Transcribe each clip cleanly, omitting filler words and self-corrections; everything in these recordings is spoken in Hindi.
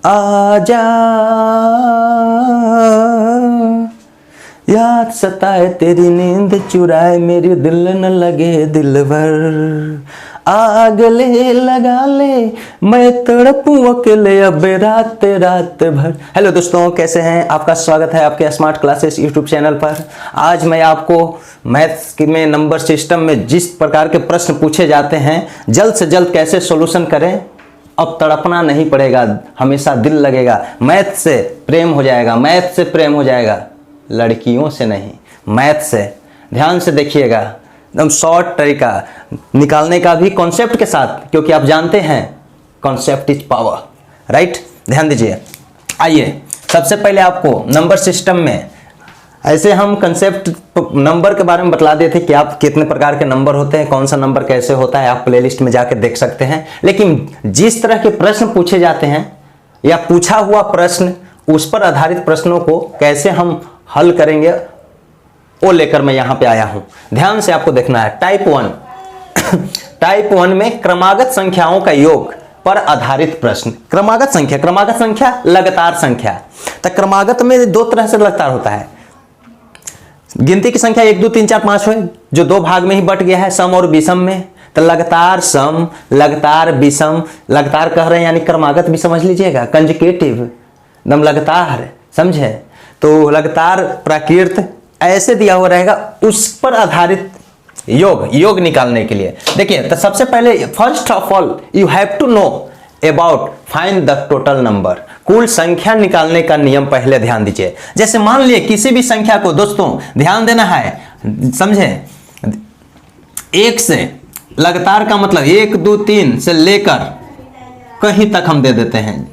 आजा, याद सताए तेरी नींद चुराए मेरी दिल न लगे दिल भर, आग ले लगा ले मैं तड़पूं अकेले अब रात रात भर। हेलो दोस्तों, कैसे हैं? आपका स्वागत है आपके स्मार्ट क्लासेस यूट्यूब चैनल पर। आज मैं आपको मैथ्स में नंबर सिस्टम में जिस प्रकार के प्रश्न पूछे जाते हैं जल्द से जल्द कैसे सॉल्यूशन करें, अब तड़पना नहीं पड़ेगा, हमेशा दिल लगेगा, मैथ से प्रेम हो जाएगा, मैथ से प्रेम हो जाएगा, लड़कियों से नहीं, मैथ से। ध्यान से देखिएगा, एकदम शॉर्ट तरीका निकालने का भी कॉन्सेप्ट के साथ, क्योंकि आप जानते हैं कॉन्सेप्ट इज पावर, राइट? ध्यान दीजिए। आइए सबसे पहले आपको नंबर सिस्टम में ऐसे हम कंसेप्ट नंबर के बारे में बतला देते कि आप कितने प्रकार के नंबर होते हैं, कौन सा नंबर कैसे होता है, आप प्लेलिस्ट में जाकर देख सकते हैं। लेकिन जिस तरह के प्रश्न पूछे जाते हैं या पूछा हुआ प्रश्न, उस पर आधारित प्रश्नों को कैसे हम हल करेंगे वो लेकर मैं यहां पे आया हूं। ध्यान से आपको देखना है। टाइप 1 टाइप 1 में क्रमागत संख्याओं का योग पर आधारित प्रश्न। क्रमागत संख्या लगातार संख्या। तो क्रमागत में दो तरह से लगातार होता है। गिनती की संख्या 1 2 3 4 5 है, जो दो भाग में ही बट गया है, सम और विषम में। तो लगातार सम, लगातार विषम, लगातार कह रहे हैं यानी क्रमागत भी समझ लीजिएगा, कंजुगेटिव एकदम लगातार, समझे? तो लगातार प्राकृत ऐसे दिया हुआ रहेगा, उस पर आधारित योग निकालने के लिए देखिए। तो सबसे पहले first of all you have to know about find the total number. कुल संख्या निकालने का नियम पहले ध्यान दीजिए। जैसे मान लिए किसी भी संख्या को, दोस्तों ध्यान देना है, समझे? 1 से लगातार का मतलब 1 2 3 से लेकर कहीं तक हम दे देते हैं।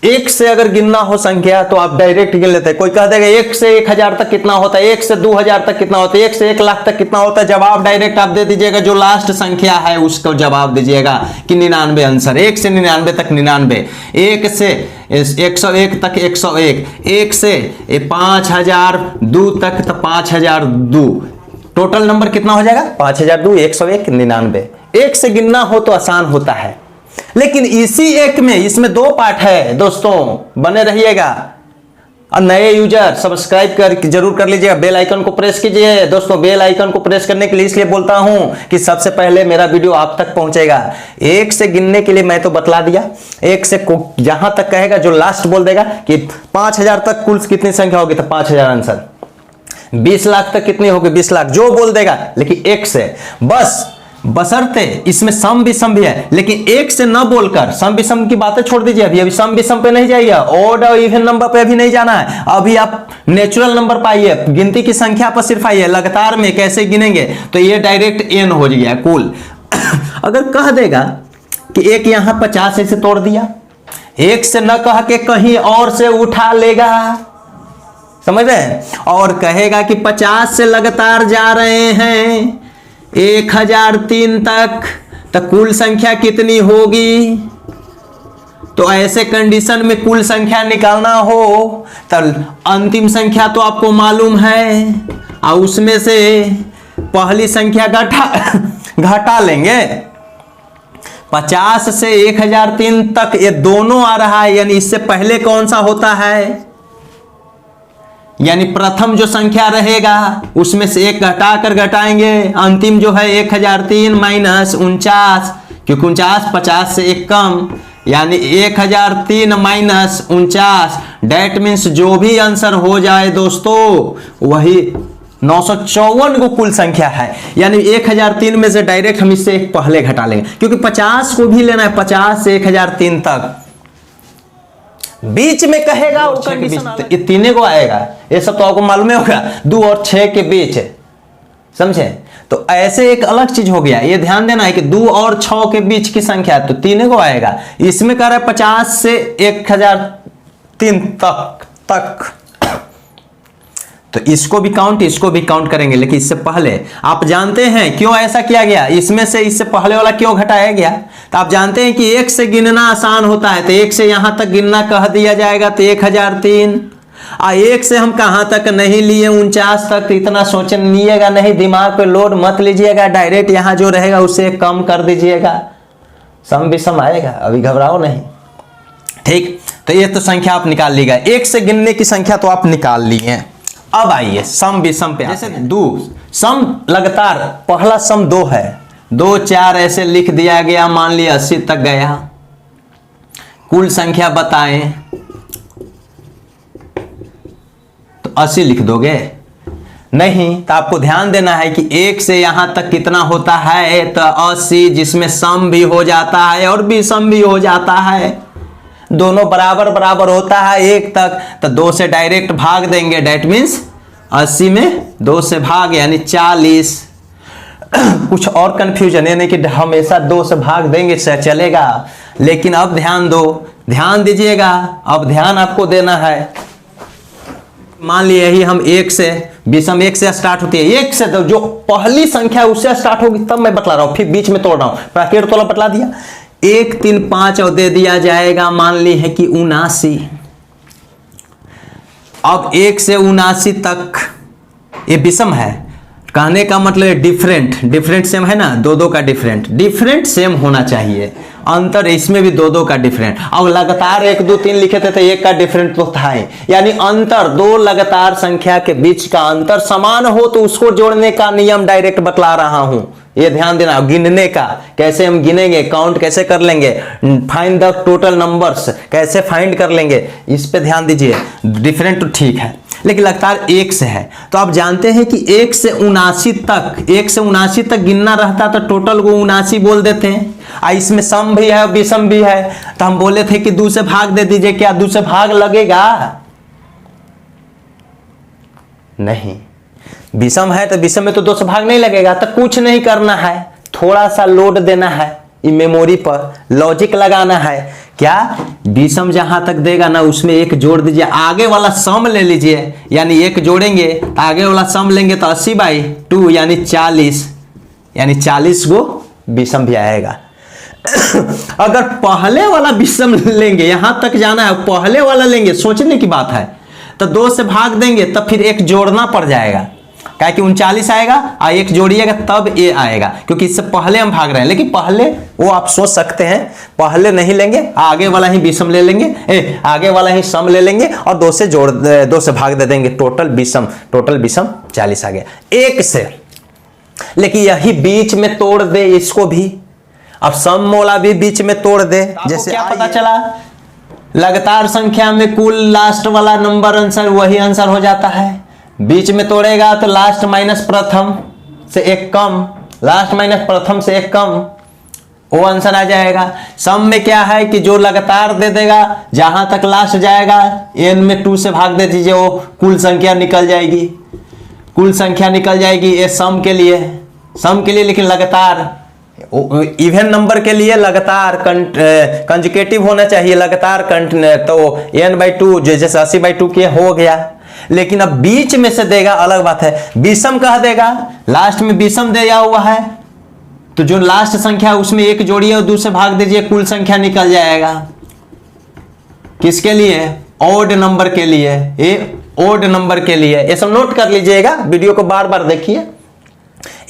1 से अगर गिनना हो संख्या तो आप डायरेक्ट गिन लेते हैं। कोई कह देगा 1 से 1000 तक कितना होता है, 1 से 2000 तक कितना होता है, 1 से 1 लाख तक कितना होता है। जवाब डायरेक्ट आप दे दीजिएगा, जो लास्ट संख्या है उसको जवाब दीजिएगा कि 99 आंसर। 1 से 99 तक 99, 1 से 101 तक 101, 1 से 5002 तक तो 5002। टोटल नंबर कितना हो जाएगा? 5002, 101, 99। 1 से गिनना हो तो आसान होता है, लेकिन इसी एक में इसमें दो पार्ट है दोस्तों, बने रहिएगा। और नए यूजर सब्सक्राइब जरूर कर लीजिएगा, बेल आइकन को प्रेस कीजिए। दोस्तों बेल आइकन को प्रेस करने के लिए इसलिए बोलता हूं कि सबसे पहले मेरा वीडियो आप तक पहुंचेगा। 1 से गिनने के लिए मैं तो बतला दिया, 1 से जहां तक कहेगा, जो लास्ट बोल देगा कि 5000 तक कुल कितनी संख्या होगी तो 5000 आंसर। 20 लाख तक कितनी होगी? 20 लाख, जो बोल देगा। लेकिन 1 से बस, बशर्ते इसमें सम विषम भी है, लेकिन 1 से न बोलकर सम विषम की बातें छोड़ दीजिए। अभी सम विषम पे नहीं जाइए, ऑड और इवन नंबर पे अभी नहीं जाना है। अभी आप नेचुरल नंबर पाइए, गिनती की संख्या पर सिर्फ आइए। लगातार में कैसे गिनेंगे तो ये डायरेक्ट n हो गया कुल। अगर कह देगा कि एक यहां 50 ऐसे तोड़ दिया, 1 से न कह के कहीं और से उठा लेगा, समझ रहे हैं? और कहेगा कि 50 से लगातार जा रहे हैं 1003 तक, तो कुल संख्या कितनी होगी? तो ऐसे कंडीशन में कुल संख्या निकालना हो तो अंतिम संख्या तो आपको मालूम है, और उसमें से पहली संख्या घटा लेंगे। 50 से 1003 तक ये दोनों आ रहा है, यानी इससे पहले कौन सा होता है? यानी प्रथम जो संख्या रहेगा उसमें से 1 घटाकर घटाएंगे, अंतिम जो है 1003 माइनस 49, क्योंकि 49 50 से 1 कम, यानी 1003 माइनस 49। डेट मीन्स जो भी आंसर हो जाए दोस्तों वही 954 को कुल संख्या है। यानी 1003 में से डायरेक्ट हम इससे एक पहले घटा लेंगे, क्योंकि 50 को भी लेना है, 50 से 1003 तक। बीच में कहेगा वो कंडीशन, ये तीनों को आएगा, ये सब तो आपको मालूम होगा, 2 और 6 के बीच, समझे? तो ऐसे एक अलग चीज हो गया, ये ध्यान देना है कि 2 और 6 के बीच की संख्या तो तीनों को आएगा। इसमें कह रहा है 50 से 1003 तक तो इसको भी काउंट करेंगे। लेकिन इससे पहले आप जानते हैं क्यों ऐसा किया गया, इसमें से इससे पहले वाला क्यों घटाया गया? तो आप जानते हैं कि 1 से गिनना आसान होता है, तो 1 से यहां तक गिनना कह दिया जाएगा तो 1003। 1 से हम कहां तक नहीं लिए, 49 तक। तो इतना सोचनिएगा नहीं, दिमाग पे लोड मत लीजिएगा, डायरेक्ट यहां जो रहेगा उसे कम कर दीजिएगा, सम विषम आएगा, अभी घबराओ नहीं, ठीक, तो ये तो संख्या आप निकाल ली गए, एक से गिनने की संख्या तो आप निकाल ली हैं। अब आइए सम विषम पे, जैसे दो सम लगातार, पहला सम 2 है, 2 4 ऐसे लिख दिया गया, मान लिया 80 तक गया। कुल संख्या बताएं तो 80 लिख दोगे? नहीं, तो आपको ध्यान देना है कि 1 से यहां तक कितना होता है, तो 80, जिसमें सम भी हो जाता है और विषम भी हो जाता है, दोनों बराबर बराबर होता है 1 तक, तो 2 से डायरेक्ट भाग देंगे, डेट मीन्स 80 में 2 से भाग यानी 40। कुछ और कंफ्यूजन है नहीं कि हमेशा 2 से भाग देंगे चलेगा, लेकिन अब ध्यान दो, ध्यान दीजिएगा, अब ध्यान आपको देना है। मान लिए यही हम 1 से, विषम 1 से स्टार्ट होती है, 1 से तो जो पहली संख्या उससे स्टार्ट होगी, तब मैं बतला रहा हूं, फिर बीच में तोड़ रहा हूं, ब्रैकेट तोड़ा बतला दिया, 1 3 5 और दे दिया जाएगा, मान ली है कि 79। अब 1 से 79 तक ये विषम है, कहने का मतलब डिफरेंट सेम है ना, 2 का डिफरेंट सेम होना चाहिए, अंतर इसमें भी 2 का डिफरेंट। अब लगातार 1 2 3 लिखे थे तो 1 का डिफरेंट तो था ही, यानी अंतर 2 लगातार संख्या के बीच का अंतर समान हो तो उसको जोड़ने का नियम डायरेक्ट बतला रहा हूं, ये ध्यान देना। गिनने का कैसे हम गिनेंगे, काउंट कैसे कर लेंगे, फाइंड द टोटल नंबर्स कैसे फाइंड कर लेंगे, इस पे ध्यान दीजिए। डिफरेंट तो ठीक है, लेकिन लगातार 1 से है, तो आप जानते हैं कि 1 से 79 तक गिनना रहता तो टोटल को 79 बोल देते हैं। इसमें सम भी है विषम भी है, तो हम बोले थे कि 2 से भाग दे दीजिए, क्या 2 से भाग लगेगा? नहीं, विषम है तो विषम में तो 2 से भाग नहीं लगेगा, तो कुछ नहीं करना है, थोड़ा सा लोड देना है मेमोरी पर, लॉजिक लगाना है। क्या विषम जहां तक देगा ना उसमें 1 जोड़ दीजिए, आगे वाला सम ले लीजिए, यानी 1 जोड़ेंगे तो आगे वाला सम लेंगे तो 80/2 यानी 40, यानी 40 गो विषम भी आएगा। अगर पहले वाला विषम लेंगे, यहां तक जाना है, पहले वाला लेंगे, सोचने की बात है, तो 2 से भाग देंगे तब फिर 1 जोड़ना पड़ जाएगा, क्या कि 39 आएगा और 1 जोड़िएगा तब ये आएगा, क्योंकि इससे पहले हम भाग रहे हैं। लेकिन पहले वो आप सोच सकते हैं, पहले नहीं लेंगे, आगे वाला ही विषम ले लेंगे, आगे वाला ही सम ले लेंगे और 2 से भाग दे देंगे, टोटल विषम 40 आ गया 1 से। लेकिन यही बीच में तोड़ दे इसको भी, अब सम वाला भी बीच में तोड़ दे, जैसे क्या पता चला, लगातार संख्या में कुल लास्ट वाला नंबर आंसर वही आंसर हो जाता है, बीच में तोड़ेगा तो लास्ट माइनस प्रथम से 1 कम, लास्ट माइनस प्रथम से 1 कम, वो आंसर आ जाएगा। सम में क्या है कि जो लगातार दे देगा, जहां तक लास्ट जाएगा n में 2 से भाग दे दीजिए, वो कुल संख्या निकल जाएगी, कुल संख्या निकल जाएगी। ये सम के लिए, लेकिन लगातार इवन नंबर के लिए लगातार कंजुगेटिव होना चाहिए, लगातार तो n/2 जैसे 80/2 के हो गया। लेकिन अब बीच में से देगा अलग बात है, विषम कह देगा, लास्ट में विषम दिया हुआ है, तो जो लास्ट संख्या उसमें 1 जोड़िए और 2 से भाग दीजिए, कुल संख्या निकल जाएगा। किसके लिए? ऑड नंबर के लिए, ये ऑड नंबर के लिए, ये सब नोट कर लीजिएगा, वीडियो को बार बार देखिए,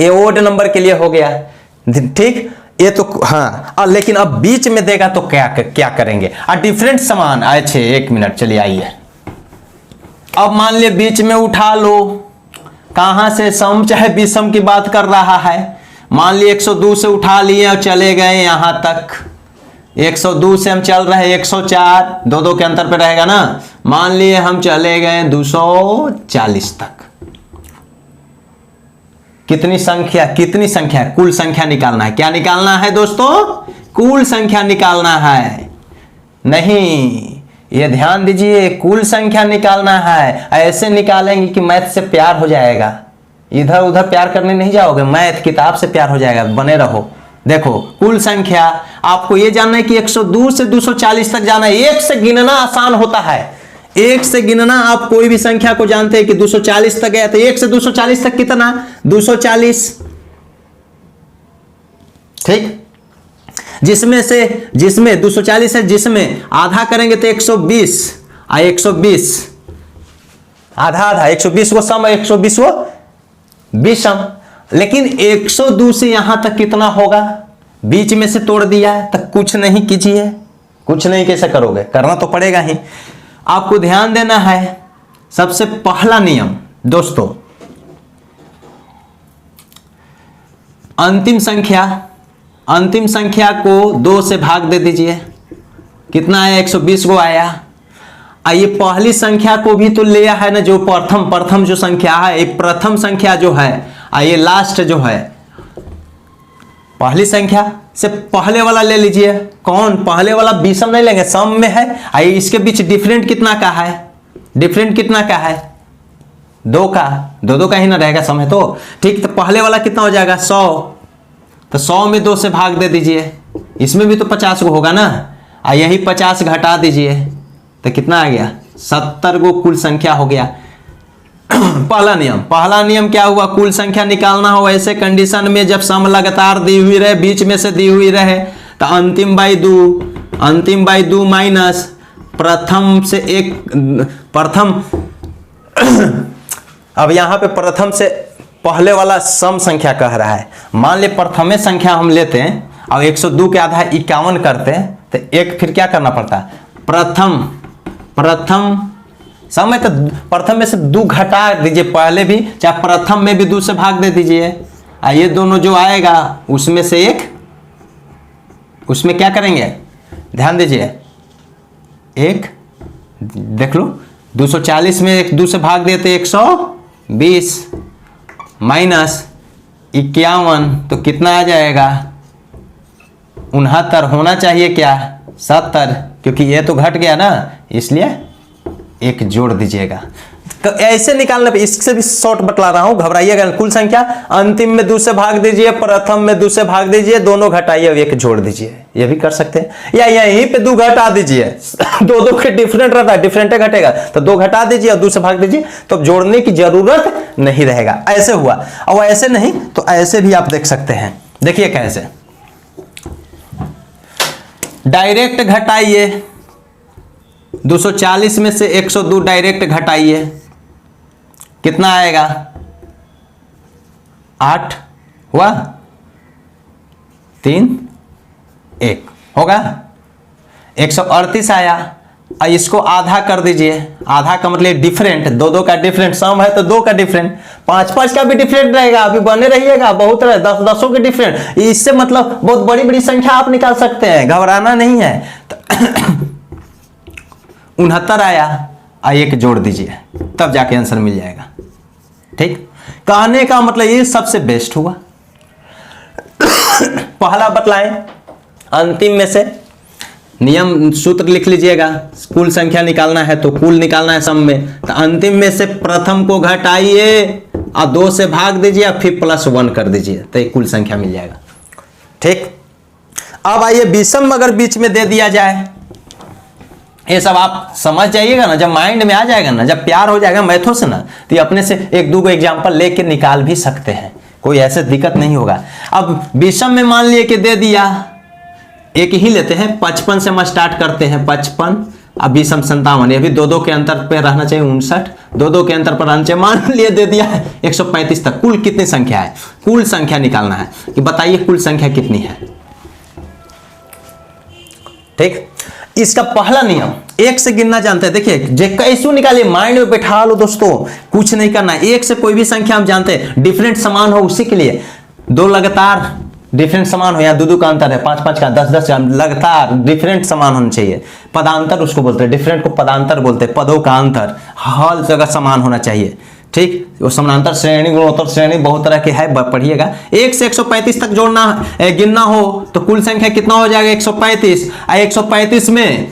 ये ऑड नंबर के लिए हो गया, ठीक। ये तो हाँ, लेकिन अब बीच में देगा तो क्या करेंगे, डिफरेंट समान। अच्छे 1 मिनट, चलिए आइए, अब मान लिया बीच में उठा लो, कहां से, सम चाहे विषम की बात कर रहा है, मान लिया 102 से उठा लिए और चले गए यहां तक, 102 से हम चल रहे 104, 2 के अंतर पे रहेगा ना, मान लिए हम चले गए 240 तक। कितनी संख्या, कुल संख्या निकालना है। क्या निकालना है दोस्तों? कुल संख्या निकालना है। नहीं, ये ध्यान दीजिए, कुल संख्या निकालना है। ऐसे निकालेंगे कि मैथ से प्यार हो जाएगा, इधर उधर प्यार करने नहीं जाओगे, मैथ किताब से प्यार हो जाएगा, बने रहो। देखो कुल संख्या, आपको ये जानना है कि 102 से 240 तक जाना है। 1 से गिनना आसान होता है, 1 से गिनना, आप कोई भी संख्या को जानते हैं कि 240 तक गया, तो 1 से 240 तक कितना? 240, ठीक। जिसमें 240 है, जिसमें आधा करेंगे तो 120, 120 आधा 120 को सम, 120 को विषम। लेकिन 102 से यहां तक कितना होगा? बीच में से तोड़ दिया है, तो कुछ नहीं कीजिए, कुछ नहीं कैसे करोगे, करना तो पड़ेगा ही। आपको ध्यान देना है, सबसे पहला नियम दोस्तों, अंतिम संख्या को 2 से भाग दे दीजिए। कितना आया? 120 को आया। ये पहली संख्या को भी तो लिया है ना, जो प्रथम जो संख्या है, ये प्रथम संख्या जो है, ये लास्ट जो है, पहली संख्या से पहले वाला ले लीजिए। कौन? पहले वाला विषम नहीं लेंगे, सम में है। इसके बीच डिफरेंट कितना का है? डिफरेंट कितना का है? 2 का। 2 का ही ना रहेगा, सम है तो ठीक। तो पहले वाला कितना हो जाएगा? 100। तो 100 में 2 से भाग दे दीजिए। इसमें भी तो 50 को होगा ना, यही 50 घटा दीजिए तो कितना आ गया? 70 को कुल संख्या हो गया। पहला नियम क्या हुआ? कुल संख्या निकालना हो ऐसे कंडीशन में जब सम लगातार दी हुई रहे, बीच में से दी हुई रहे, तो अंतिम बाई 2 माइनस प्रथम से एक प्रथम। अब यहां पे प्रथम से पहले वाला सम संख्या कह रहा है। मान ले प्रथमे संख्या हम लेते हैं और 102 के आधा 51 करते हैं, तो एक फिर क्या करना पड़ता है? प्रथम सम है तो प्रथम में से 2 घटा दीजिए, पहले भी चाहे प्रथम में भी 2 से भाग दे दीजिए। ये दोनों जो आएगा उसमें से एक, उसमें क्या करेंगे? ध्यान दीजिए, एक देख लो, 240 में एक 2 से भाग देते 120 माइनस 51, तो कितना आ जाएगा? 69 होना चाहिए क्या? 70, क्योंकि ये तो घट गया ना, इसलिए एक जोड़ दीजिएगा। तो ऐसे निकालने पे, इससे भी शॉर्ट बतला रहा हूं, घबराइएगा। कुल संख्या अंतिम में 2 से भाग दीजिए, प्रथम में 2 से भाग दीजिए, दोनों घटाइए, एक जोड़ दीजिए। ये भी कर सकते हैं, या यहीं पे 2 घटा दीजिए। 2 के डिफरेंट रहता है, डिफरेंट घटेगा, तो 2 घटा दीजिए और 2 से भाग दीजिए, तो जोड़ने की जरूरत नहीं रहेगा। ऐसे हुआ। और ऐसे नहीं तो ऐसे भी आप देख सकते हैं। देखिए कैसे, डायरेक्ट घटाइए। 240 में से 102 डायरेक्ट घटाइए, कितना आएगा? 8 हुआ, 3 1 होगा। 138 आया, इसको आधा कर दीजिए। आधा का मतलब डिफरेंट, 2 का डिफरेंट, सम है तो 2 का डिफरेंट, 5 का भी डिफरेंट रहेगा। अभी बने रहिएगा, बहुत रहे 10 के डिफरेंट। इससे मतलब बहुत बड़ी बड़ी संख्या आप निकाल सकते हैं, घबराना नहीं है। तो 69 आया, एक जोड़ दीजिए, तब जाके आंसर मिल जाएगा। ठीक, कहने का मतलब ये सबसे बेस्ट हुआ। पहला बतलाएं, अंतिम में से नियम सूत्र लिख लीजिएगा। कुल संख्या निकालना है तो कुल निकालना है सम में, तो अंतिम में से प्रथम को घटाइए और 2 से भाग दीजिए, फिर +1 कर दीजिए, तो एक कुल संख्या मिल जाएगा। ठीक, अब आइए विषम अगर बीच में दे दिया जाए, ये सब आप समझ जाइएगा ना, जब माइंड में आ जाएगा ना, जब प्यार हो जाएगा मैथों से ना, तो ये अपने से 1-2 को एग्जाम्पल लेके निकाल भी सकते हैं, कोई ऐसे दिक्कत नहीं होगा। अब विषम में मान लिए कि दे दिया, एक ही लेते हैं, 55 से हम स्टार्ट करते हैं, 55, अब विषम 57, ये भी 2-2 के अंतर पे रहना चाहिए, 59, 2-2 के अंतर पर रहना चाहिए। मान लिए दे दिया है 135 तक। कुल कितनी संख्या है? कुल संख्या निकालना है कि बताइए कुल संख्या कितनी है। ठीक, इसका पहला नियम 1 से गिनना जानते हैं। देखिए जे कैसे निकालिए, माइंड में बैठा लो दोस्तों, कुछ नहीं करना। 1 से कोई भी संख्या हम जानते हैं, डिफरेंट समान हो उसी के लिए। 2 लगातार डिफरेंट समान हो, या 2-2 का अंतर है, 5-5 का, 10-10 का, लगातार डिफरेंट समान होना चाहिए। पदांतर उसको बोलते हैं, डिफरेंट को पदांतर बोलते हैं। पदों का अंतर हर जगह समान होना चाहिए। ठीक, वो समानांतर श्रेणी, गुणोत्तर श्रेणी, बहुत तरह के है, पढ़िएगा। 1 से 135 तक जोड़ना गिनना हो तो कुल संख्या कितना हो जाएगा? 135। 135 में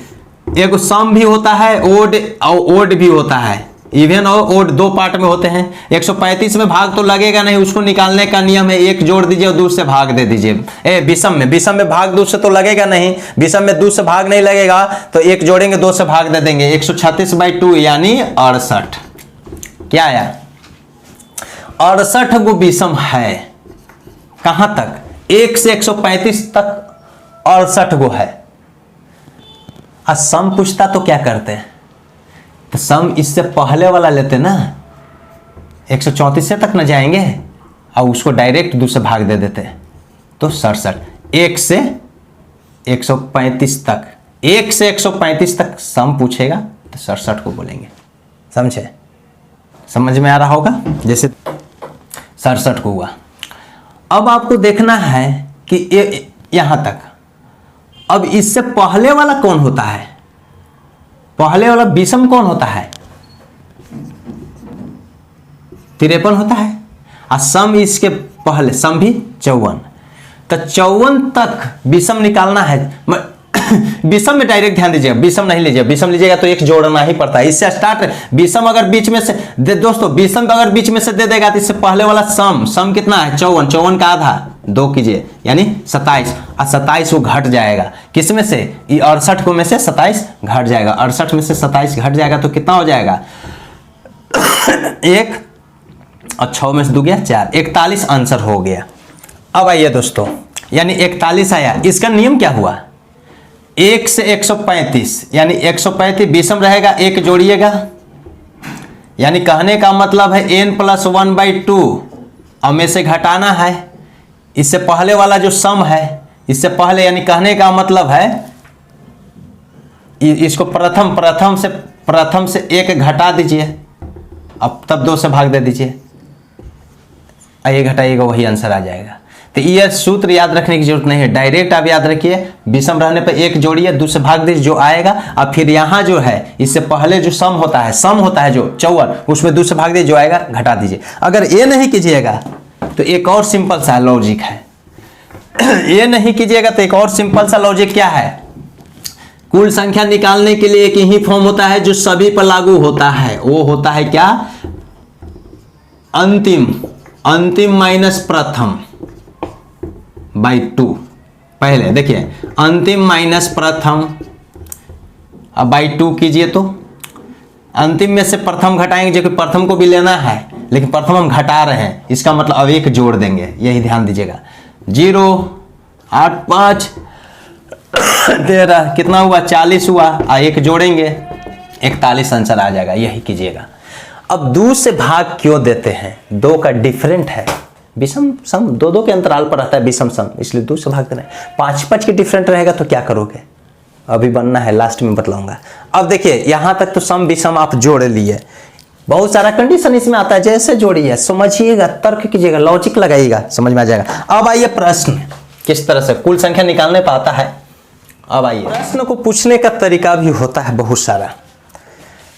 एक सम भी होता है, ओड भी होता है, इवन और ओड 2 पार्ट में होते हैं। 135 में भाग तो लगेगा नहीं, उसको निकालने का नियम है 1 जोड़ दीजिए और 2 से भाग दे दीजिए। विषम में भाग 2 से तो लगेगा नहीं, विषम में 2 से भाग नहीं लगेगा, तो 1 जोड़ेंगे 2 से भाग दे देंगे। 136/2 यानी 68। क्या आया? 68 गो विषम है। कहां तक? 1 से 135 तक 68 गो है। सम पूछता तो क्या करते हैं? तो सम इससे पहले वाला लेते ना, 134 से तक न जाएंगे और उसको डायरेक्ट 2 से भाग दे देते, तो 67। 1 से 135 तक 1 से 135 तक सम पूछेगा तो 67 को बोलेंगे, समझे? समझ में आ रहा होगा, जैसे 67 को हुआ। अब आपको देखना है कि यहां तक, अब इससे पहले वाला कौन होता है? पहले वाला विषम कौन होता है? 53 होता है, और सम इसके पहले सम भी 54। तो 54 तक विषम निकालना है। विषम में डायरेक्ट ध्यान दीजिएगा, विषम नहीं लीजिएगा, विषम लीजिएगा तो एक जोड़ना ही पड़ता है। इससे स्टार्ट विषम अगर बीच में से दोस्तों विषम अगर बीच में से दे देगा तो इससे पहले वाला सम कितना है? 54। 54 का आधा 2 कीजिए यानी 27, और 27 वो घट जाएगा किस में से? 68 को में से 27 घट जाएगा, 68 में से 27 घट जाएगा तो कितना हो जाएगा? 1 और 6 में से 2 गया 4, 41 आंसर हो गया। अब आइए दोस्तों, यानी 41 आया। इसका नियम क्या हुआ? 1 से 135 यानी 135 विषम रहेगा, 1 जोड़िएगा, यानी कहने का मतलब है n+1/2 और में से घटाना है। इससे पहले वाला जो सम है, इससे पहले यानी कहने का मतलब है इसको प्रथम से 1 घटा दीजिए, अब तब 2 से भाग दे दीजिए, ये घटाइएगा वही आंसर आ जाएगा। तो ये सूत्र याद रखने की जरूरत नहीं है, डायरेक्ट आप याद रखिए, विषम रहने पर 1 जोड़िए, 2 से भाग दीजिए, जो आएगा। अब फिर यहाँ जो है इससे पहले जो सम होता है जो 54, उसमें 2 से भाग दीजिए, जो आएगा घटा दीजिए। अगर ये नहीं कीजिएगा तो एक और सिंपल सा लॉजिक है। ये नहीं कीजिएगा तो एक और सिंपल सा लॉजिक क्या है? कुल संख्या निकालने के लिए एक ही फॉर्म होता है जो सभी पर लागू होता है, वो होता है क्या? अंतिम माइनस प्रथम बाई 2। पहले देखिए, अंतिम माइनस प्रथम, अब बाई 2 कीजिए तो अंतिम में से प्रथम घटाएंगे, जो कि प्रथम को भी लेना है, लेकिन प्रथम हम घटा रहे हैं, इसका मतलब अब 1 जोड़ देंगे, यही ध्यान दीजिएगा। 0 8 5 13 कितना हुआ? 40 हुआ, और 1 जोड़ेंगे 41 आंसर आ जाएगा, यही कीजिएगा। अब 2 से भाग क्यों देते हैं? 2 का डिफरेंट है, विषम सम 2 के अंतराल पर रहता है विषम सम, इसलिए 2 से भाग देना है। 5 के डिफरेंट रहेगा तो क्या करोगे? अभी बनना है, लास्ट में बतलाऊंगा। अब देखिए, यहां तक तो सम विषम आप जोड़ लिए, बहुत सारा कंडीशन इसमें आता है, जैसे जोड़िए, समझिएगा, तर्क कीजिएगा, लॉजिक लगाइएगा, समझ में आ जाएगा। अब आइए प्रश्न किस तरह से कुल संख्या निकालने पर आता है। अब आइए, प्रश्न को पूछने का तरीका भी होता है बहुत सारा।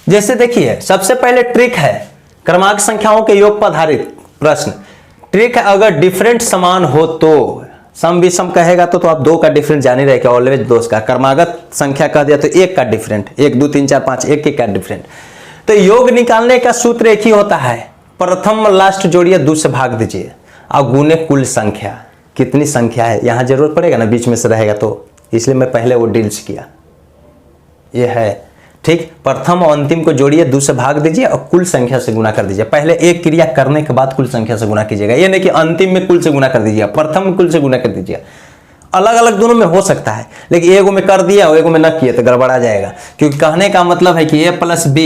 जैसे देखिए, सबसे पहले ट्रिक है क्रमांक संख्याओं के योग पर आधारित प्रश्न। ट्रिक है, अगर डिफरेंट समान हो तो सम विषम कहेगा तो आप 2 का डिफरेंट जान ही रहे कि ऑलवेज 2 का। क्रमागत संख्या कह दिया तो 1 का डिफरेंट, 1 2 3 4 5 1 का डिफरेंट। तो योग निकालने का सूत्र एक ही होता है, प्रथम लास्ट जोड़िए, 2 से भाग दीजिए, अब गुने कुल संख्या। कितनी संख्या है यहां जरूरत पड़ेगा ना, बीच में से रहेगा तो, इसलिए मैं पहले वो डील्स किया। ये है ठीक, प्रथम और अंतिम को जोड़िए, 2 से भाग दीजिए और कुल संख्या से गुना कर दीजिए। पहले एक क्रिया करने के बाद कुल संख्या से गुना कीजिएगा, ये नहीं कि अंतिम में कुल से गुना कर दीजिए, प्रथम में कुल से गुना कर दीजिए। अलग अलग दोनों में हो सकता है, लेकिन एगो में कर दिया और एगो में न किया तो गड़बड़ा जाएगा। क्योंकि कहने का मतलब है कि a+b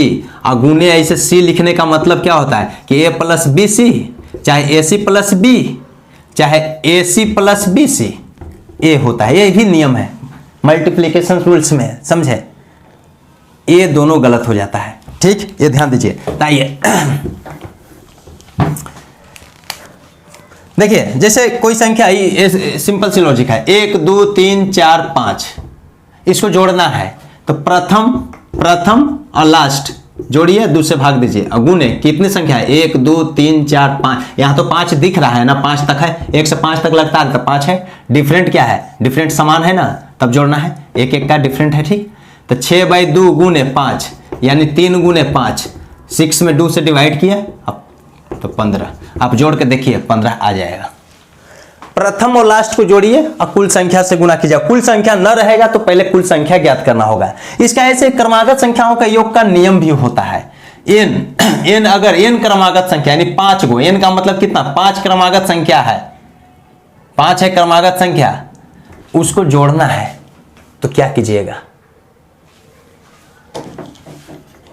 और गुने ऐसे c लिखने का मतलब क्या होता है कि a+bc, चाहे ac+b चाहे ac+bc, ये होता है। ये भी नियम है मल्टीप्लिकेशन रूल्स में, समझे? ये दोनों गलत हो जाता है, ठीक, ये ध्यान दीजिए। आइए देखिए, जैसे कोई संख्या सिंपल सी लॉजिक है, 1 2 3 4 5, इसको जोड़ना है तो प्रथम और लास्ट जोड़िए, 2 से भाग दीजिए और गुने कितनी संख्या है? 1 2 3 4 5। यहां तो 5 दिख रहा है ना, 5 तक है, 1 से 5 तक लगता है तो 5 है। डिफरेंट क्या है? डिफरेंट समान है ना, तब जोड़ना है, 1 का डिफरेंट है, ठीक। तो 6/2 गुने 5 यानी 3 गुने 5, 6 में 2 से डिवाइड किया, अब तो 15, आप जोड़ के देखिए 15 आ जाएगा। प्रथम और लास्ट को जोड़िए और कुल संख्या से गुना कीजिए। कुल संख्या न रहेगा तो पहले कुल संख्या ज्ञात करना होगा। इसका ऐसे क्रमागत संख्याओं का योग का नियम भी होता है। n अगर n क्रमागत संख्या यानी 5 गो, n का मतलब कितना? 5 क्रमागत संख्या है, 5 है क्रमागत संख्या, उसको जोड़ना है तो क्या कीजिएगा?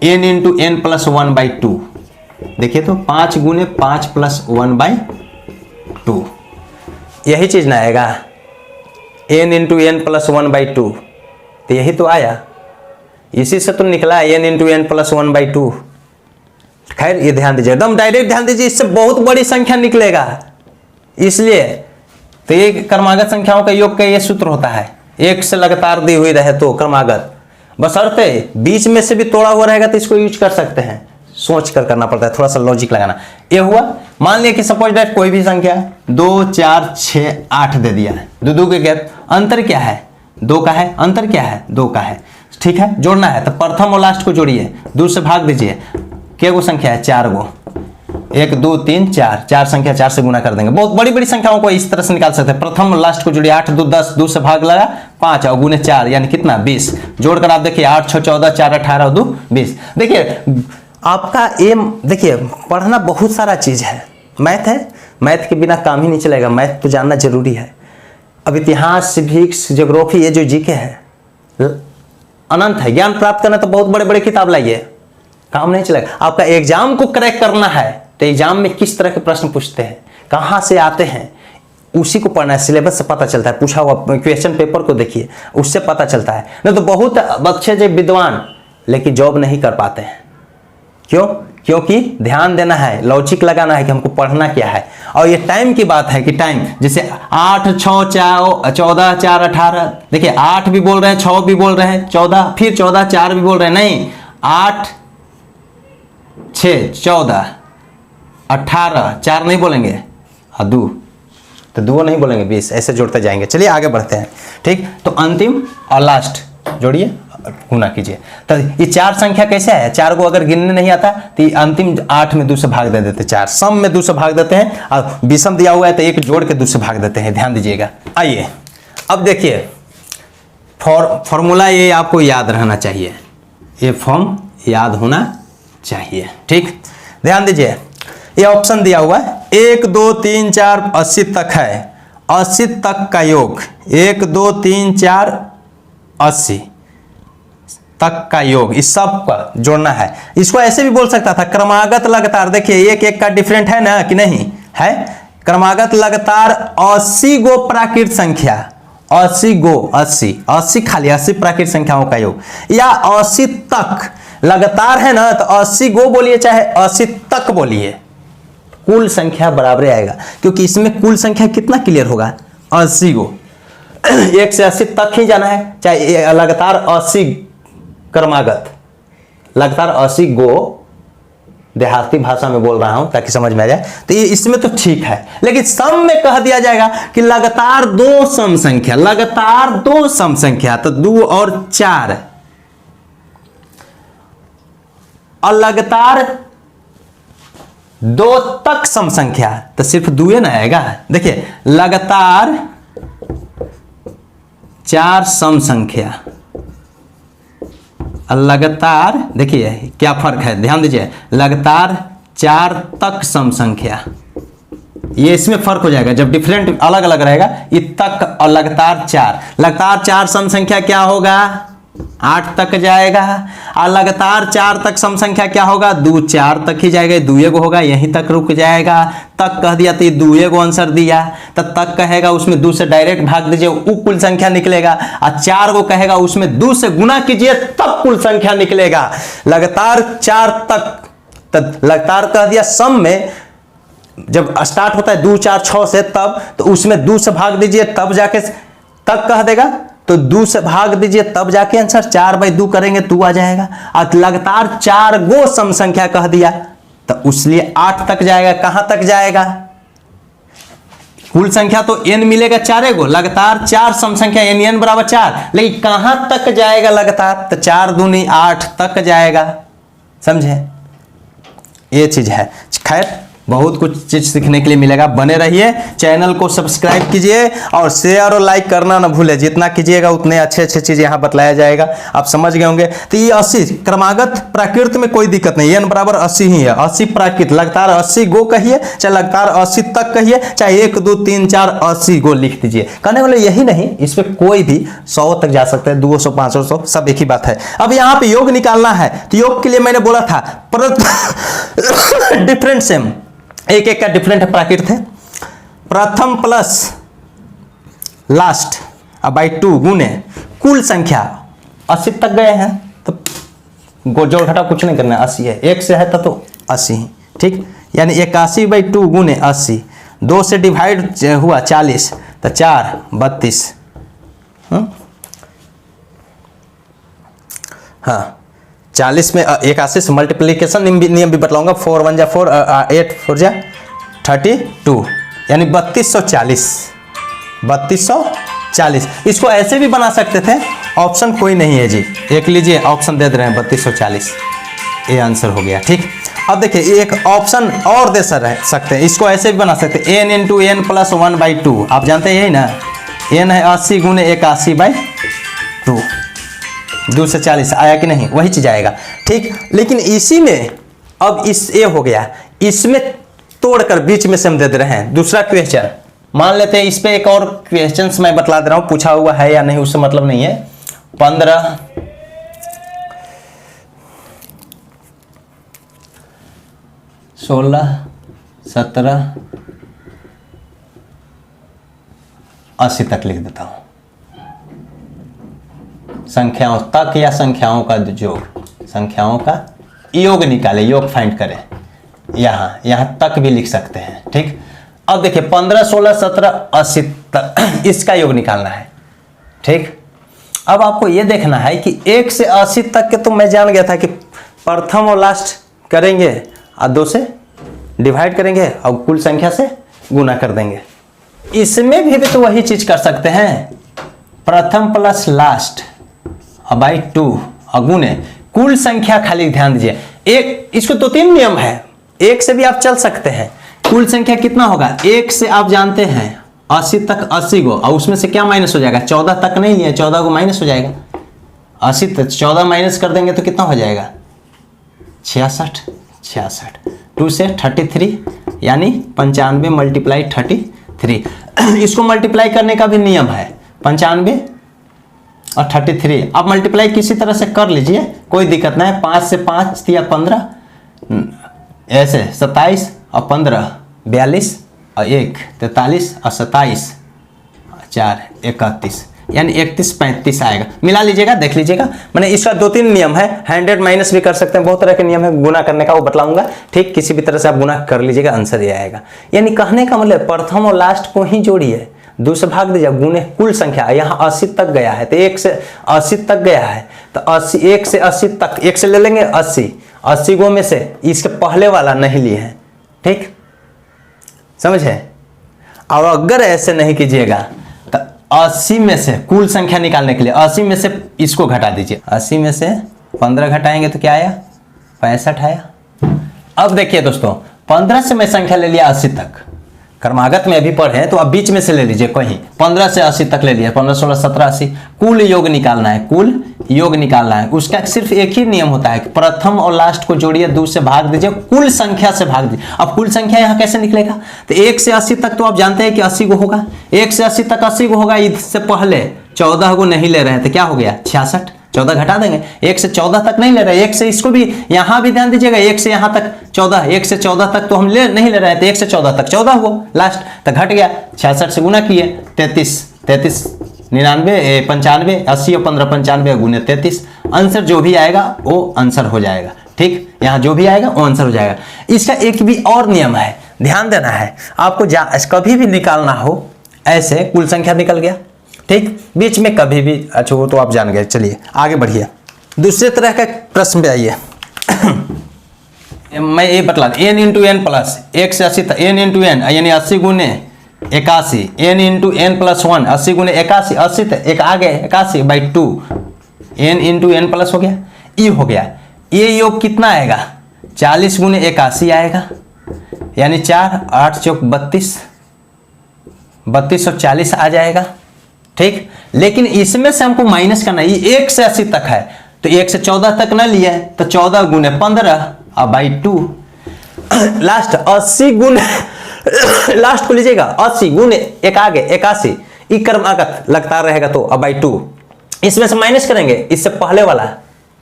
n इंटू n प्लस 1/2, देखिए तो 5 गुने 5 प्लस 1/2, यही चीज ना आएगा। n इंटू n प्लस 1/2, तो यही तो आया, इसी से तो निकला n इंटू एन प्लस 1/2। खैर ये ध्यान दीजिए, एकदम डायरेक्ट ध्यान दीजिए, इससे बहुत बड़ी संख्या निकलेगा। इसलिए तो ये क्रमागत संख्याओं का योग का ये सूत्र होता है, एक से लगातार दी हुई रहे तो क्रमागत, बशर्ते बीच में से भी तोड़ा हुआ रहेगा तो इसको यूज कर सकते हैं। सोच कर करना पड़ता है, थोड़ा सा लॉजिक लगाना। ये हुआ, मान लिया कि सपोज दैट कोई भी संख्या 2 4 6 8 दे दिया है, दो के गैप, अंतर क्या है 2 का है, अंतर क्या है 2 का है, ठीक है। जोड़ना है तो प्रथम और लास्ट को जोड़िए, 2 से भाग दीजिए, क्या गो संख्या है 4 गो, 1 2 3 4, 4 संख्या 4 से गुना कर देंगे। बहुत बड़ी बड़ी संख्याओं को इस तरह से निकाल सकते हैं। प्रथम और लास्ट को जोड़िए, 8 2 10, 2 से भाग लगा 5 और गुने 4 यानी कितना 20। जोड़कर आप देखिए 8 6 14, 4 18 और 2 20। देखिए आपका एम, देखिए पढ़ना बहुत सारा चीज है, मैथ है, मैथ के बिना काम ही नहीं चलेगा, मैथ तो जानना जरूरी है। अब इतिहास, सिविक्स, ज्योग्राफी, ये जो जीके है अनंत है। ज्ञान प्राप्त करना तो बहुत बड़े बड़े किताब लाइए, काम नहीं चलेगा। आपका एग्जाम को क्रैक करना है तो एग्जाम में किस तरह के प्रश्न पूछते हैं, कहाँ से आते हैं, उसी को पढ़ना है। सिलेबस से पता चलता है, पूछा हुआ क्वेश्चन पेपर को देखिए, उससे पता चलता है। नहीं तो बहुत अच्छे जो विद्वान लेकिन जॉब नहीं कर पाते हैं। क्यों? क्योंकि ध्यान देना है, लॉजिक लगाना है कि हमको पढ़ना क्या है। और ये टाइम की बात है कि टाइम, जैसे 8 6 14 4 18, देखिए 8 भी बोल रहे हैं, 6 भी बोल रहे हैं, 14 फिर 14 4 भी बोल रहे हैं, नहीं 8 6 14 18 4 नहीं बोलेंगे, और 2 तो 2 नहीं बोलेंगे, 20, ऐसे जोड़ते जाएंगे। चलिए आगे बढ़ते हैं, ठीक। तो अंतिम और लास्ट जोड़िए, गुना कीजिए। तो ये 4 संख्या कैसे है, 4 को अगर गिनने नहीं आता तो अंतिम 8 में 2 से भाग दे देते, 4 सम में 2 से भाग देते हैं, और विषम दिया हुआ है तो 1 जोड़ के 2 से भाग देते हैं। ध्यान दीजिएगा। आइए अब देखिए फॉर्मूला, ये आपको याद रहना चाहिए, ये फॉर्म याद होना चाहिए, ठीक। ध्यान दीजिए, ये ऑप्शन दिया हुआ है 1 2 3 4 80 तक है, 80 तक का योग, 1 2 3 4 80 तक का योग, इस सब का जोड़ना है। इसको ऐसे भी बोल सकता था क्रमागत लगातार। देखिए 1 1 का डिफरेंट है ना कि नहीं है, क्रमागत लगातार 80 गो प्राकृत संख्या, 80 गो, 80 खाली 80 प्राकृत संख्याओं का योग, या 80 तक लगातार है ना तो 80 गो बोलिए चाहे 80 तक बोलिए, कुल संख्या बराबर आएगा। क्योंकि इसमें कुल संख्या कितना क्लियर होगा, 80 गो, 1 से 80 तक ही जाना है, चाहे लगातार 80 क्रमागत, लगातार 80 गो, देहाती भाषा में बोल रहा हूं ताकि समझ में आ जाए। तो ये इसमें तो ठीक है, लेकिन सम में कह दिया जाएगा कि लगातार 2 सम संख्या, लगातार 2 सम संख्या, तो 2 और 4, और लगातार 2 तक सम संख्या तो सिर्फ 2 ना आएगा। देखिए लगातार 4 सम संख्या, लगातार, देखिए क्या फर्क है, ध्यान दीजिए, लगातार 4 तक सम संख्या, ये इसमें फर्क हो जाएगा जब डिफरेंट अलग अलग रहेगा। ये तक और लगातार 4, लगातार 4 सम संख्या क्या होगा, 8 तक जाएगा, और लगातार 4 तक सम संख्या क्या होगा, 2 4 तक ही जाएगा, 2 गो होगा, यहीं तक रुक जाएगा। तक कह दिया तो 2 गो आंसर दिया, तो तक कहेगा उसमें 2 से डायरेक्ट भाग दीजिए, वो कुल संख्या निकलेगा। और 4 को कहेगा उसमें 2 से गुना कीजिए तब कुल संख्या निकलेगा। लगातार 4 तक, तो लगातार कह दिया सम में जब स्टार्ट होता है 2 4 6 से, तब तो उसमें 2 से भाग दीजिए तब जाके तक कह देगा, तो 2 से भाग दीजिए तब जाके आंसर 4/2 करेंगे 2 आ जाएगा। और लगातार 4 गो सम संख्या कह दिया तो उसलिए 8 तक जाएगा। कहां तक जाएगा, कुल संख्या तो n मिलेगा 4 गो, लगातार 4 सम संख्या n बराबर 4, लेकिन कहां तक जाएगा लगातार, तो 4 दूनी 8 तक जाएगा। समझे, ये चीज है। खैर बहुत कुछ चीज सीखने के लिए मिलेगा, बने रहिए, चैनल को सब्सक्राइब कीजिए और शेयर और लाइक करना ना भूले। जितना कीजिएगा उतने अच्छे अच्छे चीज यहाँ बतलाया जाएगा, आप समझ गए होंगे। तो ये 80 क्रमागत प्राकृत में कोई दिक्कत नहीं, n बराबर 80 ही है, 80 प्राकृत, लगातार 80 गो कहिए चाहे लगातार 80 तक कहिए, चाहे 1 2 3 4 80 गो लिख दीजिए। कहने वाले यही नहीं, इसमें कोई भी 100 तक जा सकता है, 200 500 सब एक ही बात है। अब यहाँ पे योग निकालना है, तो योग के लिए मैंने बोला था डिफरेंट सेम, एक एक का डिफरेंट प्राकृत है। प्रथम प्लस लास्ट बाई 2 गुने कुल संख्या, 80 तक गए हैं तो जोड़ घटा कुछ नहीं करना है, 80 है, 1 से है तो 80, ठीक। यानी 81/2 गुने 80, 2 से डिवाइड हुआ 40 तो 4 32। हाँ 40 में 81 से मल्टीप्लीकेशन नियम भी बतलाऊंगा। 4 1 जा 4, 8 4 जा 32, यानी 3240। 3240 इसको ऐसे भी बना सकते थे, ऑप्शन कोई नहीं है जी, एक लीजिए ऑप्शन दे रहे हैं 3240, ये आंसर हो गया, ठीक। अब देखिए एक ऑप्शन और दे सकते हैं, इसको ऐसे भी बना सकते हैं, n × n + 1/2। आप जानते हैं यही ना, n है 80 गुने 81/2, 2 से 40 आया कि नहीं, वही चीज आएगा, ठीक। लेकिन इसी में अब इस ये हो गया, इसमें तोड़कर बीच में से हम दे दे रहे हैं दूसरा क्वेश्चन। मान लेते हैं इस पे एक और क्वेश्चन मैं बतला दे रहा हूं, पूछा हुआ है या नहीं उससे मतलब नहीं है। 15 16 17 80 तक लिख देता हूं। संख्याओं तक या संख्याओं का योग, संख्याओं का योग निकाले, योग फाइंड करें। यहां तक भी लिख सकते हैं, ठीक। अब देखिए 15 16 17 80 तक इसका योग निकालना है, ठीक। अब आपको यह देखना है कि 1 से 80 तक के तो मैं जान गया था कि प्रथम और लास्ट करेंगे और 2 से डिवाइड करेंगे और कुल संख्या से गुना कर देंगे। इसमें भी तो वही चीज कर सकते हैं, प्रथम प्लस लास्ट बाई 2 और गुने कुल संख्या। खाली ध्यान दीजिए, एक इसको 2-3 नियम है, एक से भी आप चल सकते हैं। कुल संख्या कितना होगा, 1 से आप जानते हैं 80 तक 80 गो, और उसमें से क्या माइनस हो जाएगा, 14 तक नहीं लिया, 14 को माइनस हो जाएगा। 80 तक 14 माइनस कर देंगे तो कितना हो जाएगा, 66। 2 से 33 यानी 95 × 33। इसको मल्टीप्लाई करने का भी नियम है, 95 और 33। अब मल्टीप्लाई किसी तरह से कर लीजिए, कोई दिक्कत नहीं है। 5 से 5 दिया 15, ऐसे 27 और 15 42 और 1 43 और 27 4 31, यानी 31 35 आएगा। मिला लीजिएगा, देख लीजिएगा। मैंने इसका 2-3 नियम है, 100 माइनस भी कर सकते हैं, बहुत तरह के नियम है गुना करने का, वो बतलाऊंगा, ठीक। किसी भी तरह से आप गुना कर लीजिएगा, आंसर ये आएगा। यानी कहने का मतलब प्रथम और लास्ट को ही जोड़िए, 2 से भाग दीजिए, गुने कुल संख्या। यहाँ 80 तक गया है तो 1 से 80 तक गया है तो 80, 1 से 80 तक 1 से ले लेंगे 80 गो में से इसके पहले वाला नहीं लिए हैं, ठीक, समझे। और अगर ऐसे नहीं कीजिएगा तो 80 में से कुल संख्या निकालने के लिए 80 में से इसको घटा दीजिए, 80 में से 15 घटाएंगे तो क्या आया, 65 आया। अब देखिए दोस्तों, 15 से मैं संख्या ले लिया 80 तक, कर्मागत में अभी पढ़े तो अब बीच में से ले लीजिए कहीं, 15 से 80 तक ले लिया, 15 16 17 80। कुल योग निकालना है, कुल योग निकालना है। उसका सिर्फ एक ही नियम होता है कि प्रथम और लास्ट को जोड़िए, 2 से भाग दीजिए, कुल संख्या से भाग दीजिए। अब कुल संख्या यहाँ कैसे निकलेगा, तो 1 से 80 तक तो आप जानते हैं कि 80 गो होगा, 1 से 80 तक 80 गो होगा। इससे पहले 14 गो नहीं ले रहे हैं तो क्या हो गया, 66, 14 घटा देंगे। 1 से 14 तक नहीं ले रहे, 1 से इसको भी यहाँ भी ध्यान दीजिएगा, 1 से यहाँ तक 14, 1 से 14 तक तो हम नहीं ले रहे थे, 1 से 14 तक 14 हो, लास्ट तक घट गया, 66 से गुना किए 33 99 95 80 और 15 95 गुने 33। आंसर जो भी आएगा वो आंसर हो जाएगा, ठीक। यहाँ जो भी आएगा वो आंसर हो जाएगा। इसका एक भी और नियम है, ध्यान देना है आपको, कभी भी निकालना हो ऐसे, कुल संख्या निकल गया, ठीक, बीच में कभी भी, अच्छा वो तो आप जान गए। चलिए आगे बढ़िए, दूसरे तरह का प्रश्न पे आइए। मैं ये बतला दूं, n × n प्लस 1 से 80 तक, n × n यानी 80 गुने 81, n × n + 1 80 गुने 81, 80 तक एक आ गए 81/2, n × n प्लस हो गया, ये हो गया। ये योग कितना आएगा, 40 गुने 81 आएगा, यानी 4 8 चौक 32, 32 और 40 आ जाएगा, ठीक। लेकिन इसमें से हमको माइनस करना है, ये 1 से 80 तक है तो 1 से 14 तक ना लिया है तो 14 गुने 15 और बाई 2, लास्ट 80 गुने लास्ट को लीजिएगा, 80 गुने एक आगे 81, ई क्रमागत लगता रहेगा तो अब बाई 2, इसमें से माइनस करेंगे इससे पहले वाला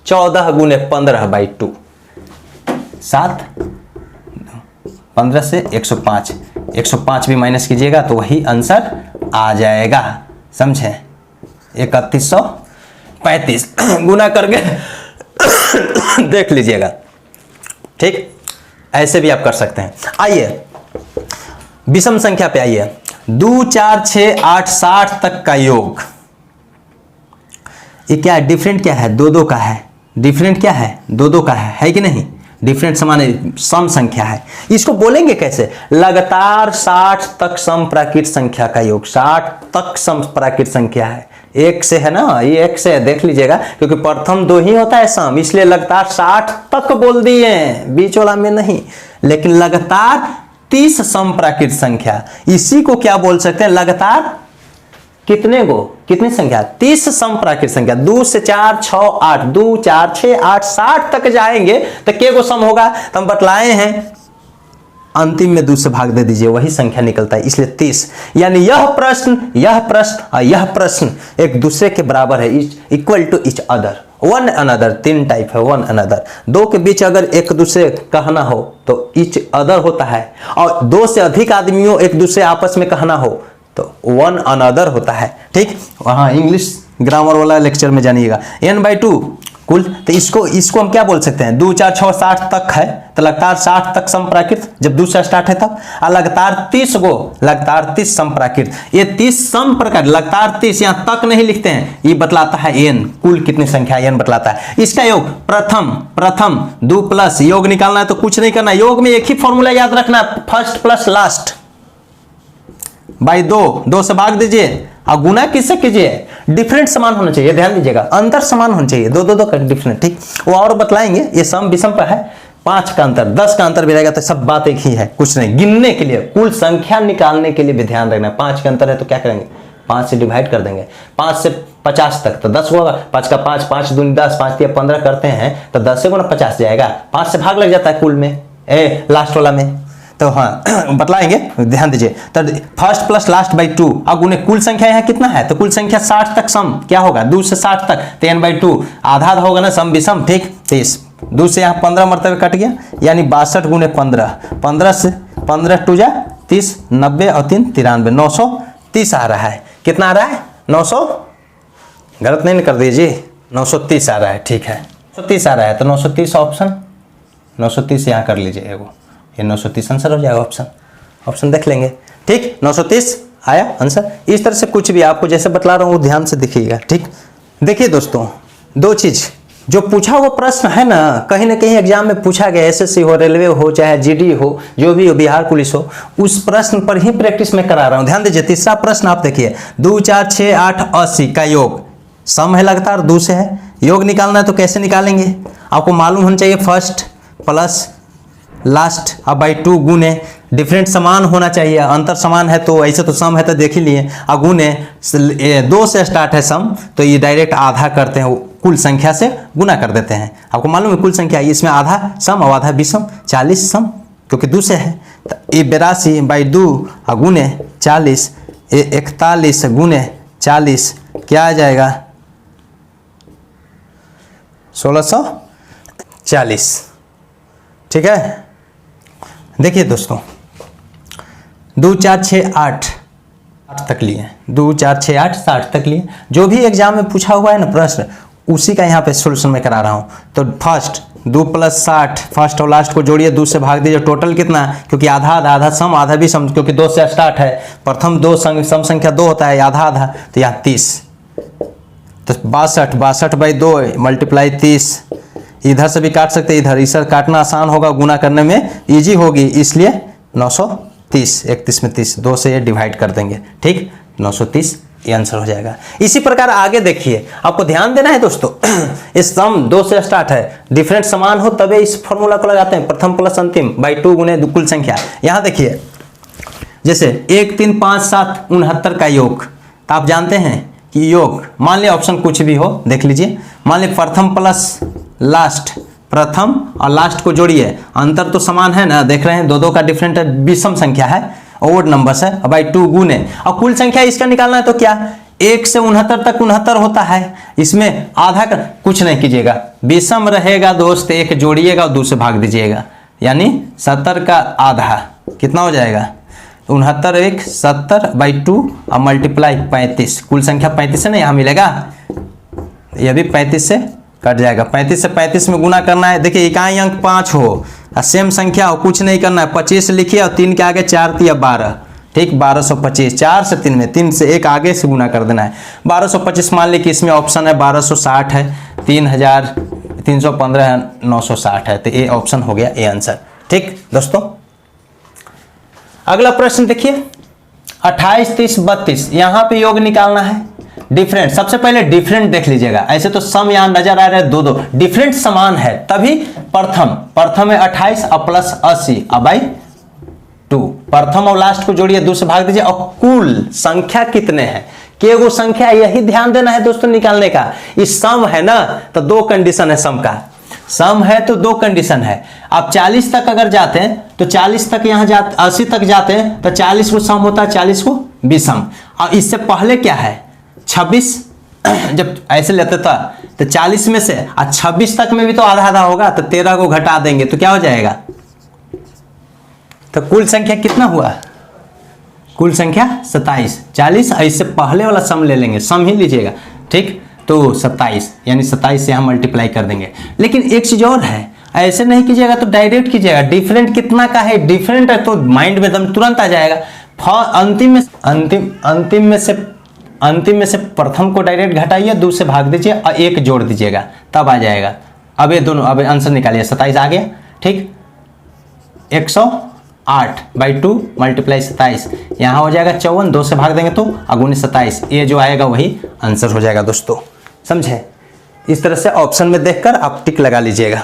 14 गुने 15 बाई 2, 7 15 से 105, 105 भी माइनस कीजिएगा तो वही आंसर आ जाएगा, समझे, 3100। 35 गुना करके देख लीजिएगा, ठीक। ऐसे भी आप कर सकते हैं। आइए विषम संख्या पे आइए। 2 4 6 8 60 तक का योग, ये क्या है? डिफरेंट क्या है? 2 2 का है। डिफरेंट क्या है? 2 2 का है कि नहीं? डिफरेंट समान सम संख्या है। इसको बोलेंगे कैसे? लगातार 60 तक सम प्राकृत संख्या का योग। 60 तक सम प्राकृत संख्या है, एक से है ना, ये एक से है, देख लीजिएगा, क्योंकि प्रथम 2 ही होता है सम, इसलिए लगातार 60 तक बोल दिए, बीच वाला में नहीं। लेकिन लगातार 30 सम प्राकृत संख्या, इसी को क्या बोल सकते हैं? लगातार कितने को? कितनी संख्या? 30 सम प्राकृत संख्या। 2 से 4 6 8, 2 4 6 8 60 तक जाएंगे तो के को सम होगा? तो हम बतलाए हैं, अंतिम में 2 से भाग दे दीजिए, वही संख्या निकलता है, इसलिए 30। यानी यह प्रश्न और यह प्रश्न एक दूसरे के बराबर है, equal to each other, one another. 3 type है, वन अनदर। 2 के बीच अगर एक दूसरे कहना हो तो इच अदर होता है, और 2 से अधिक आदमियों एक दूसरे आपस में कहना हो तो वन अनदर होता है, ठीक। वहाँ इंग्लिश ग्रामर वाला लेक्चर में जानिएगा। n/2 कुल, तो इसको हम क्या बोल सकते हैं? 2 4 6 60 तक है, तो लगातार 60 तक सम प्राकृत, जब 2 से स्टार्ट है तब, और लगातार 30 को, लगातार 30 सम प्राकृत। ये 30 सम प्राकृत, लगातार 30, यहाँ तक नहीं लिखते हैं, ये बतलाता है n, कुल कितनी संख्या n बतलाता है। इसका योग प्रथम 2 प्लस योग निकालना है तो कुछ नहीं करना, योग में एक ही फॉर्मूला याद रखना, फर्स्ट प्लस लास्ट बाई 2 से भाग दीजिए, और गुना किससे कीजिए? डिफरेंट समान होना चाहिए, ध्यान दीजिएगा, अंतर समान होना चाहिए, 2 2 2 का डिफरेंट, ठीक। वो और बतलाएंगे, ये सम विषम पर है। 5 का अंतर, 10 का अंतर भी रहेगा तो सब बात एक ही है, कुछ नहीं। गिनने के लिए, कुल संख्या निकालने के लिए भी ध्यान रखना है। 5 का अंतर है तो क्या करेंगे? 5 से डिवाइड कर देंगे। 5 से 50 तक तो 10 होगा, 5 का 5, 5 दूनी 10, 5 तिया 15 करते हैं तो 10 से गुना 50 जाएगा। 5 से भाग लग जाता है कुल में, लास्ट वाला में, तो हाँ बतलाएंगे, ध्यान दीजिए। तो फर्स्ट प्लस लास्ट बाई 2, अब उन्हें कुल संख्या यहाँ कितना है? तो कुल संख्या 60 तक सम क्या होगा? 2 से 60 तक, तो n/2 आधा होगा ना, सम विषम, ठीक। 30, 2 से यहाँ 15 मरतबे कट गया, यानी 62 गुने 15, 15 से 15 2 जा 30, 90 और 3 93, 930 आ रहा है। कितना आ रहा है? 900, गलत नहीं कर दीजिए, 930 आ रहा है, ठीक है, 930 आ रहा है, तो 930 ऑप्शन, 930 यहाँ कर लीजिए, वो ये 930 आंसर हो जाएगा। ऑप्शन देख लेंगे, ठीक। 930 आया आंसर। इस तरह से कुछ भी आपको जैसे बतला रहा हूँ वो ध्यान से देखिएगा, ठीक। देखिए दोस्तों, 2 चीज जो पूछा हुआ प्रश्न है ना कहीं एग्जाम में पूछा गया, एसएससी हो, रेलवे हो, चाहे जीडी हो, जो भी हो, बिहार पुलिस हो, उस प्रश्न पर ही प्रैक्टिस में करा रहा हूँ। ध्यान दीजिए, तीसरा प्रश्न आप देखिए, 2 4 6 8 80 का योग, सम है लगातार 2 से है, योग निकालना है तो कैसे निकालेंगे? आपको मालूम होना चाहिए, फर्स्ट प्लस लास्ट अब बाई 2 गुने, डिफरेंट समान होना चाहिए, अंतर समान है तो ऐसे तो सम है तो देख ही लिए, और गुने 2 से स्टार्ट है सम, तो ये डायरेक्ट आधा करते हैं, कुल संख्या से गुना कर देते हैं। आपको मालूम है कुल संख्या, इसमें आधा सम और आधा विषम, 40 सम क्योंकि 2 से है, तो ये 82 बाई 2 और गुने 40, 41 गुने 40 क्या आ जाएगा? 1640, ठीक है। देखिए दोस्तों, 2 4 6 8 तक लिए, 2 4 6 8 60 तक लिए, जो भी एग्जाम में पूछा हुआ है ना प्रश्न, उसी का यहाँ पे सोल्यूशन में करा रहा हूँ। तो फर्स्ट 2 प्लस 60, फर्स्ट और लास्ट को जोड़िए, 2 से भाग दीजिए, टोटल कितना? क्योंकि आधा आधा सम, आधा भी सम, क्योंकि 2 से स्टार्ट है, प्रथम 2 सम संख्या 2 होता है, आधा आधा, तो यहाँ 30, तो 62 बाई 2 मल्टीप्लाई 30, इधर से भी काट सकते, इधर काटना आसान होगा, गुना करने में इजी होगी, इसलिए 930, 31 में 30, 2 से ये डिवाइड कर देंगे, ठीक, 930 ये आंसर हो जाएगा। इसी प्रकार आगे देखिए, आपको ध्यान देना है दोस्तों, इस सम 2 से स्टार्ट है, डिफरेंट समान हो तभी इस फॉर्मूला को लगाते हैं, प्रथम प्लस अंतिम बाई 2 गुने कुल संख्या। यहाँ देखिए, जैसे 1 3 5 7 69 का योग, तो आप जानते हैं कि योग, मान लिया ऑप्शन कुछ भी हो, देख लीजिए, मान लिया प्रथम प्लस लास्ट, प्रथम और लास्ट को जोड़िए, अंतर तो समान है ना, देख रहे हैं 2 2 का डिफरेंट है, विषम संख्या है, ओड नंबर्स है, बाई 2 गुने, और कुल संख्या इसका निकालना है तो क्या? 1 से 69 तक 69 होता है, इसमेमें आधा का कुछ नहीं कीजिएगा, विषम रहेगा दोस्त, 1 जोड़िएगा और 2 से भाग दीजिएगा, यानी 70 का आधा कितना हो जाएगा? 69 1 70 बाई 2 और मल्टीप्लाई 35, कुल संख्या 35 है ना यहाँ मिलेगा, ये भी 35 से कट जाएगा। 35 से 35 में गुना करना है। देखिए इकाई अंक 5 हो और सेम संख्या हो, कुछ नहीं करना है। 25 लिखिए और 3 के आगे 4 3 12, ठीक 1225। 4 से 3 में 3 से 1 आगे से गुना कर देना है। 1225 मान ली कि इसमें ऑप्शन है 1260 है, 3315 है, 960 है, तो ये ऑप्शन हो गया ए आंसर। ठीक दोस्तों, अगला प्रश्न देखिए 28 30 32, यहां पे योग निकालना है। डिफरेंट, सबसे पहले डिफरेंट देख लीजिएगा। ऐसे तो सम यहां नजर आ रहा है 2 2, डिफरेंट समान है तभी प्रथम है 28 और प्लस 80 अब बाई 2। प्रथम और लास्ट को जोड़िए, 2 से भाग दीजिए और कुल संख्या कितने हैं, केगो संख्या, यही ध्यान देना है दोस्तों निकालने का। इस सम है ना तो 2 कंडीशन है सम का, सम है तो 2 कंडीशन है। आप 40 तक अगर जाते हैं तो 40 तक यहां जाते 80 तक जाते हैं तो 40 को सम होता है, 40 को विषम। और इससे पहले क्या है 26, जब ऐसे लेते था तो 40 में से 26 तक में भी तो आधा आधा होगा, तो 13 को घटा देंगे तो क्या हो जाएगा, तो कुल संख्या कितना हुआ, कुल संख्या 27। 40 इससे पहले वाला सम ले लेंगे, सम ही लीजिएगा, ठीक, तो 27 यानी 27 से हम मल्टीप्लाई कर देंगे। लेकिन एक चीज और है, ऐसे नहीं कीजिएगा तो डायरेक्ट कीजिएगा। डिफरेंट कितना का है, डिफरेंट है तो माइंड में एकदम तुरंत आ जाएगा। अंतिम में से प्रथम को डायरेक्ट घटाइए, 2 से भाग दीजिए और 1 जोड़ दीजिएगा, तब आ जाएगा। अब ये दोनों, अब आंसर निकालिए, 27 आ गया, ठीक। 108/2 मल्टीप्लाई 27, यहाँ हो जाएगा 54, 2 से भाग देंगे तो अगुने 27, ये जो आएगा वही आंसर हो जाएगा दोस्तों, समझे। इस तरह से ऑप्शन में देखकर आप टिक लगा लीजिएगा।